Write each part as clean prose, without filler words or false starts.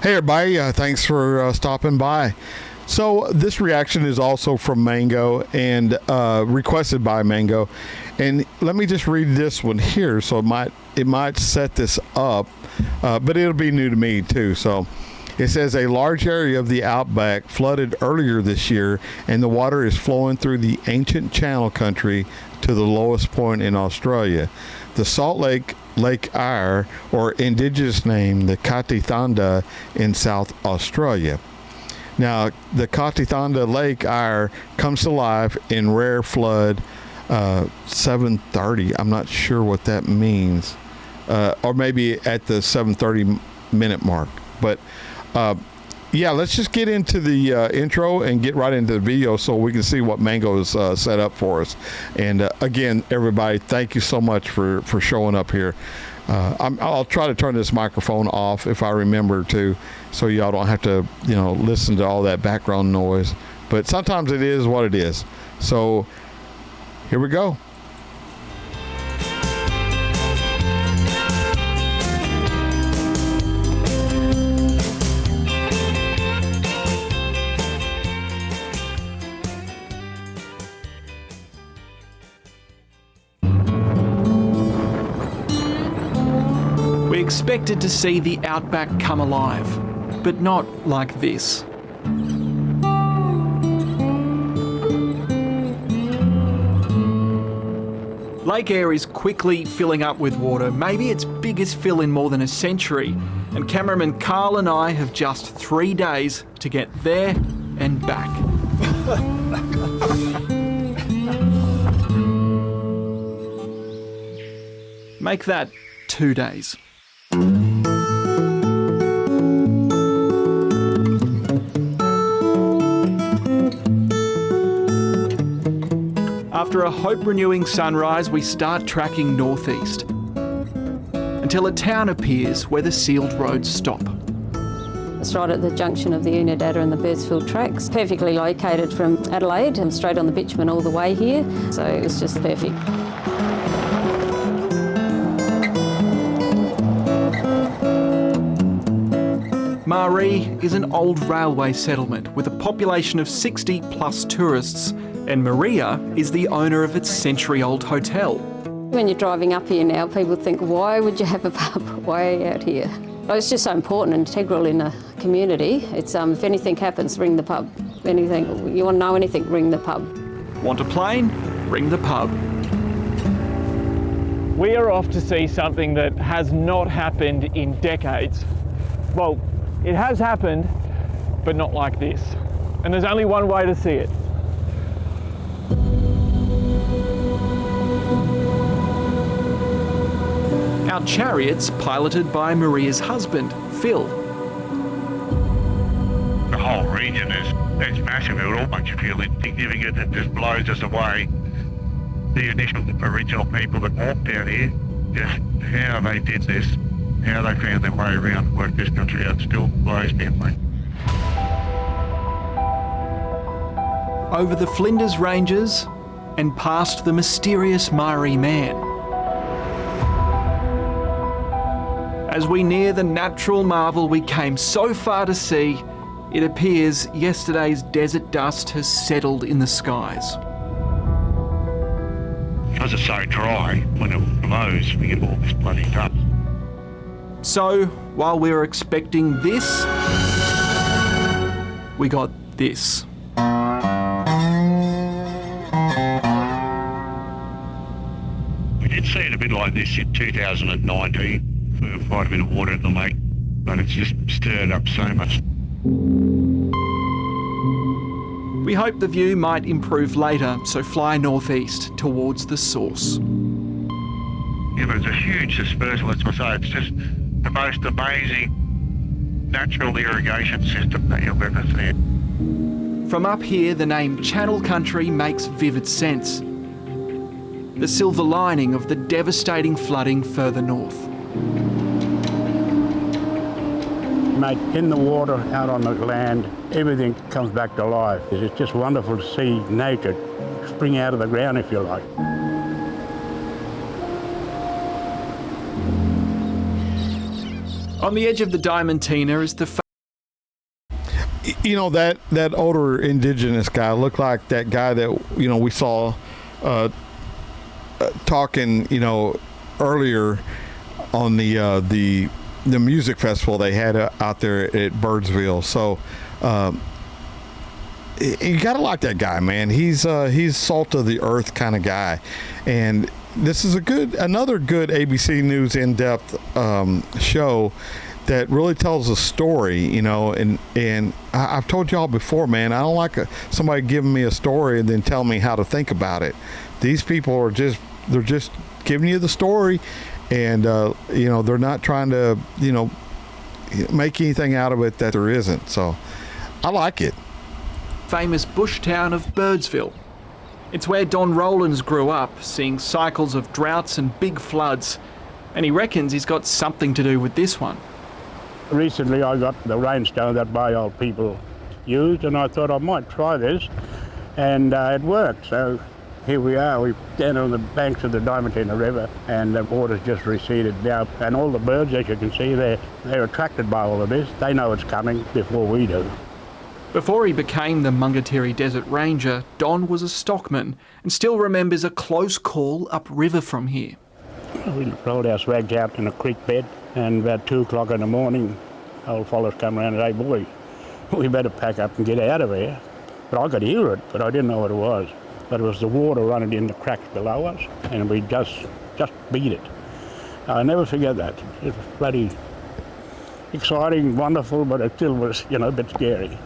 Hey everybody, thanks for stopping by. So this reaction is also from Mango and requested by Mango. And let me just read this one here, so it might set this up, but it'll be new to me too. So it says a large area of the outback flooded earlier this year, and the water is flowing through the ancient Channel Country to the lowest point in Australia. The Salt Lake Eyre, or indigenous name, the Kati Thanda in South Australia. Now, the Kati Thanda Lake Eyre comes to life in rare flood 7:30. I'm not sure what that means, or maybe at the 7:30 minute mark. But yeah, let's just get into the intro and get right into the video so we can see what Mango's set up for us. And again, everybody, thank you so much for showing up here. I'll try to turn this microphone off if I remember to, so y'all don't have to, listen to all that background noise. But sometimes it is what it is. So here we go. We expected to see the outback come alive, but not like this. Lake Eyre is quickly filling up with water, maybe its biggest fill in more than a century, and cameraman Carl and I have just 3 days to get there and back. Make that 2 days. After a hope-renewing sunrise, we start tracking northeast until a town appears where the sealed roads stop. It's right at the junction of the Unadada and the Birdsville tracks. Perfectly located from Adelaide and straight on the bitumen all the way here, so it's just perfect. Maree is an old railway settlement with a population of 60 plus tourists, and Maria is the owner of its century-old hotel. When you're driving up here now, people think, why would you have a pub way out here? Well, it's just so important and integral in a community. It's if anything happens, ring the pub. If anything, you want to know anything, ring the pub. Want a plane? Ring the pub. We are off to see something that has not happened in decades. Well, it has happened, but not like this. And there's only one way to see it. Our chariot's piloted by Maria's husband, Phil. The whole region is massive. It all makes you feel insignificant. It just blows us away. The original people that walked out here, just how they did this, how they found their way around and worked this country out, still blows me away. Over the Flinders Ranges and past the mysterious Maree Man. As we near the natural marvel we came so far to see, it appears yesterday's desert dust has settled in the skies. Because it's so dry, when it blows, we get all this bloody dust. So, while we were expecting this, we got this. We did see it a bit like this in 2019. Quite a bit of water in the lake, but it's just stirred up so much. We hope the view might improve later, so fly northeast towards the source. Yeah, but it's a huge dispersal, as I say. It's just the most amazing natural irrigation system that you'll ever see. From up here, the name Channel Country makes vivid sense. The silver lining of the devastating flooding further north. Mate, in the water, out on the land, everything comes back to life. It's just wonderful to see nature spring out of the ground, if you like. On the edge of the Diamantina is the You know, that older indigenous guy looked like that guy that, you know, we saw talking, you know, earlier on the music festival they had out there at Birdsville. So you gotta like that guy, man. He's salt of the earth kind of guy, and this is another good ABC News in-depth show that really tells a story, you know. And I've told y'all before, man, I don't like somebody giving me a story and then tell me how to think about it. These people are just giving you the story, and you know, they're not trying to, you know, make anything out of it that there isn't. So I like it. Famous bush town of Birdsville. It's where Don Rowlands grew up, seeing cycles of droughts and big floods, and he reckons he's got something to do with this one. Recently I got the rainstone that my old people used, and I thought I might try this, and it worked. So here we are, we're down on the banks of the Diamantina River, and the water's just receded now, and all the birds, as you can see, they're attracted by all of this. They know it's coming before we do. Before he became the Mungateri Desert Ranger, Don was a stockman and still remembers a close call upriver from here. We rolled our swags out in a creek bed, and about 2 o'clock in the morning, old fellas come around and, "Hey boy, we better pack up and get out of here." But I could hear it, but I didn't know what it was. But it was the water running in the cracks below us, and we just beat it. I'll never forget that. It was bloody exciting, wonderful, but it still was, you know, a bit scary.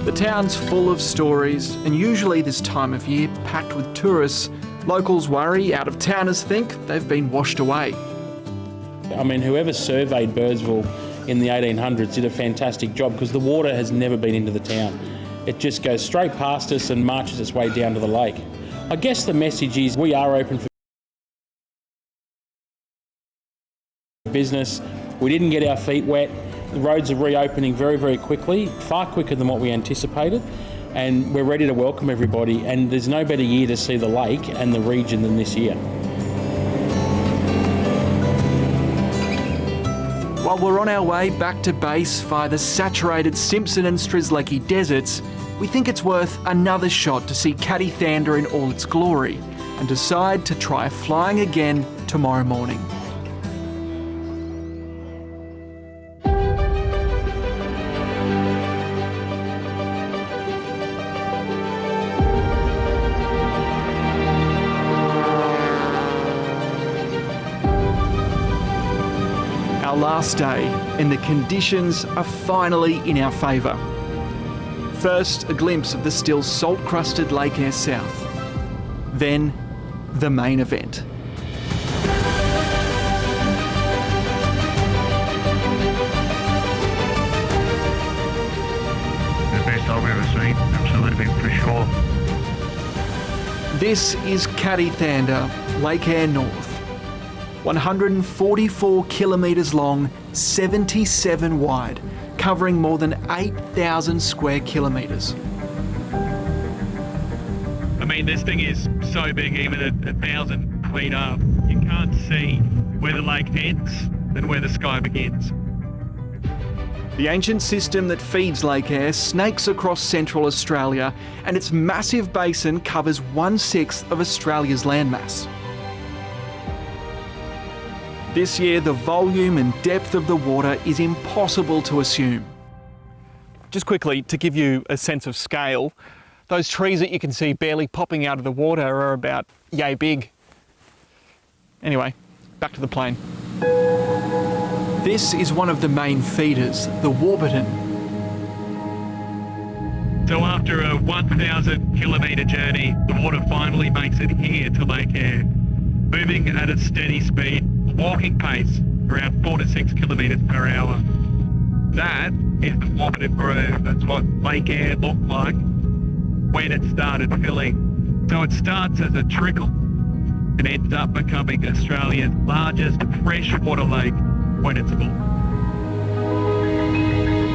The town's full of stories, and usually this time of year packed with tourists. Locals worry out-of-towners think they've been washed away. I mean, whoever surveyed Birdsville in the 1800s did a fantastic job, because the water has never been into the town. It just goes straight past us and marches its way down to the lake. I guess the message is we are open for business. We didn't get our feet wet. The roads are reopening very, very quickly, far quicker than what we anticipated, and we're ready to welcome everybody, and there's no better year to see the lake and the region than this year. While we're on our way back to base via the saturated Simpson and Strzelecki deserts, we think it's worth another shot to see Kati Thanda in all its glory, and decide to try flying again tomorrow morning. Our last day, and the conditions are finally in our favour. First, a glimpse of the still salt-crusted Lake Eyre South. Then, the main event. The best I've ever seen, absolutely, for sure. This is Kati Thanda Lake Eyre North. 144 kilometres long, 77 wide, covering more than 8,000 square kilometres. I mean, this thing is so big, even at 1,000 feet up, you can't see where the lake ends and where the sky begins. The ancient system that feeds Lake Eyre snakes across central Australia, and its massive basin covers 1/6 of Australia's landmass. This year, the volume and depth of the water is impossible to assume. Just quickly, to give you a sense of scale, those trees that you can see barely popping out of the water are about yay big. Anyway, back to the plane. This is one of the main feeders, the Warburton. So after a 1,000 kilometre journey, the water finally makes it here to Lake Eyre, moving at a steady speed, walking pace, around 4 to 6 kilometres per hour. That is the Warburton Groove. That's what Lake Eyre looked like when it started filling. So it starts as a trickle and ends up becoming Australia's largest freshwater lake when it's full.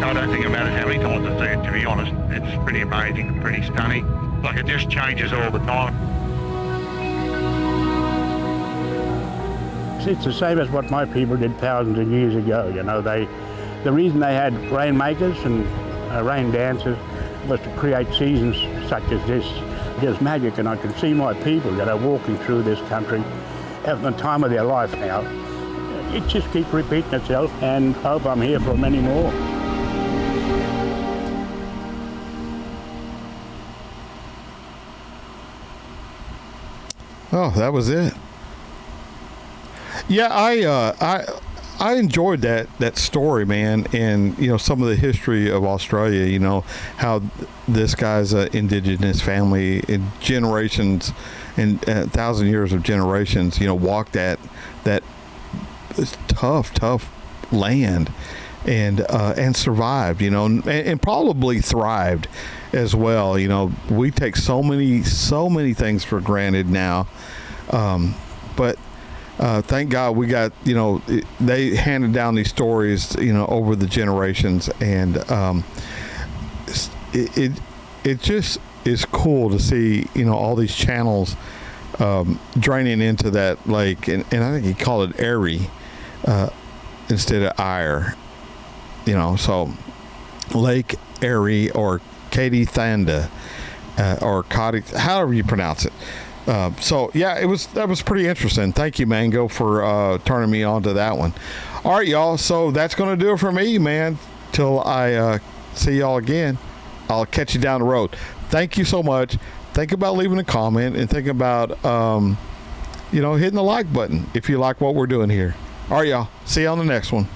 I don't think it matters how many times I see it, to be honest. It's pretty amazing, pretty stunning. Like, it just changes all the time. it's the same as what my people did thousands of years ago. You know, the reason they had rainmakers and rain dancers was to create seasons such as this. There's magic, and I can see my people that are walking through this country having the time of their life now. It just keeps repeating itself, and hope I'm here for many more. Oh, that was it. Yeah, I enjoyed that story, man, and some of the history of Australia. How this guy's indigenous family in generations, in 1,000 years of generations, walked that tough land and survived, and probably thrived as well. We take so many things for granted now, but thank God we got, they handed down these stories, over the generations, and it just is cool to see, all these channels draining into that lake, and I think he called it Eyre instead of Eyre, so Lake Eyre, or Kati Thanda, or Kati, however you pronounce it. So yeah, that was pretty interesting. Thank you, Mango, for turning me on to that one. All right, y'all. So that's going to do it for me, man. Till I see y'all again, I'll catch you down the road. Thank you so much. Think about leaving a comment, and think about hitting the like button if you like what we're doing here. All right, y'all. See you on the next one.